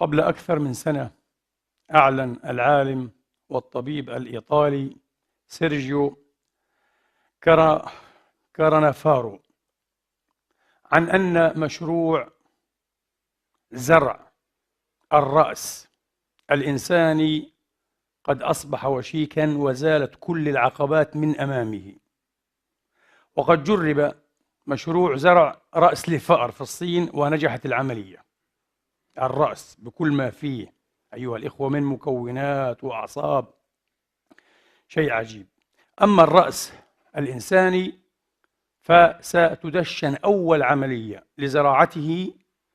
قبل أكثر من سنة أعلن العالم والطبيب الإيطالي سيرجيو كارنافارو عن أن مشروع زرع الرأس الإنساني قد أصبح وشيكا وزالت كل العقبات من أمامه. وقد جرب مشروع زرع رأس للفأر في الصين ونجحت العملية. الرأس بكل ما فيه أيها الإخوة من مكونات وأعصاب، شيء عجيب. أما الرأس الإنساني فستدشن أول عملية لزراعته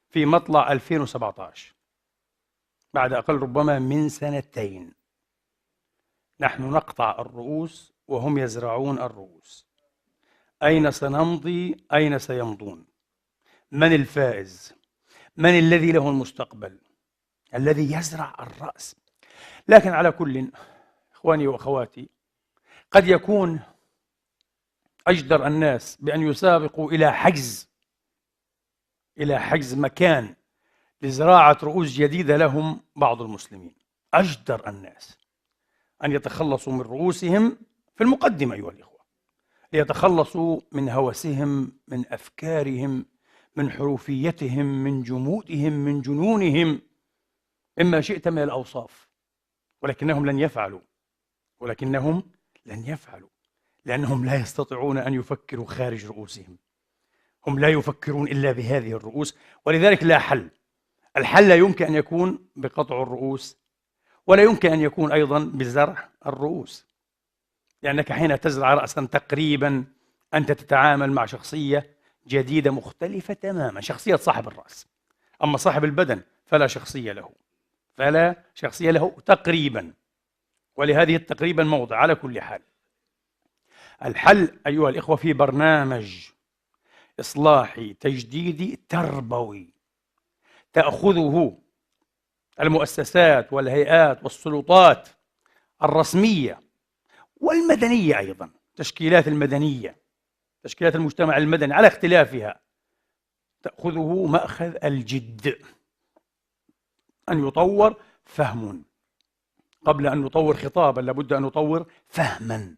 في مطلع 2017 بعد أقل ربما من سنتين. نحن نقطع الرؤوس وهم يزرعون الرؤوس. أين سنمضي؟ أين سيمضون؟ من الفائز؟ من الذي له المستقبل؟ الذي يزرع الرأس. لكن على كل، إخواني وأخواتي، قد يكون أجدر الناس بأن يسابقوا إلى حجز مكان لزراعة رؤوس جديدة لهم بعض المسلمين. أجدر الناس أن يتخلصوا من رؤوسهم في المقدمة أيها الإخوة، ليتخلصوا من هوسهم، من أفكارهم، من حروفيتهم، من جمودهم، من جنونهم، مما شئت من الأوصاف. ولكنهم لن يفعلوا لأنهم لا يستطيعون أن يفكروا خارج رؤوسهم. هم لا يفكرون إلا بهذه الرؤوس، ولذلك لا حل. الحل لا يمكن أن يكون بقطع الرؤوس، ولا يمكن أن يكون أيضا بزرع الرؤوس، لأنك حين تزرع رأسا تقريبا أنت تتعامل مع شخصية جديدة مختلفة تماما، شخصية صاحب الرأس. أما صاحب البدن فلا شخصية له تقريبا، ولهذه التقريبا موضع. على كل حال، الحل أيها الإخوة في برنامج إصلاحي تجديدي تربوي تأخذه المؤسسات والهيئات والسلطات الرسمية والمدنية، أيضا تشكيلات المجتمع المدني على اختلافها، تأخذه مأخذ الجد. أن يطور فهم. قبل أن نطور خطابا لابد أن نطور فهما،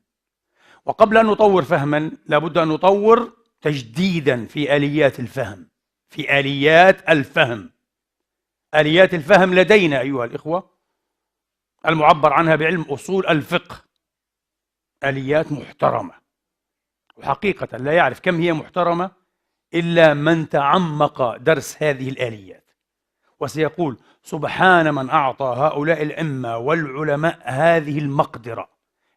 وقبل أن نطور فهما لابد أن نطور تجديدا في آليات الفهم. آليات الفهم لدينا أيها الإخوة المعبر عنها بعلم أصول الفقه آليات محترمة، وحقيقة لا يعرف كم هي محترمة إلا من تعمق درس هذه الآليات، وسيقول سبحان من أعطى هؤلاء الأئمة والعلماء هذه المقدرة،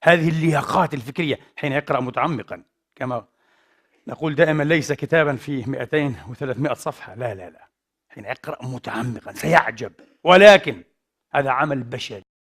هذه اللياقات الفكرية حين يقرأ متعمقا. كما نقول دائما ليس كتابا فيه 200 و300 صفحة، لا، حين يقرأ متعمقا سيعجب، ولكن هذا عمل بشري.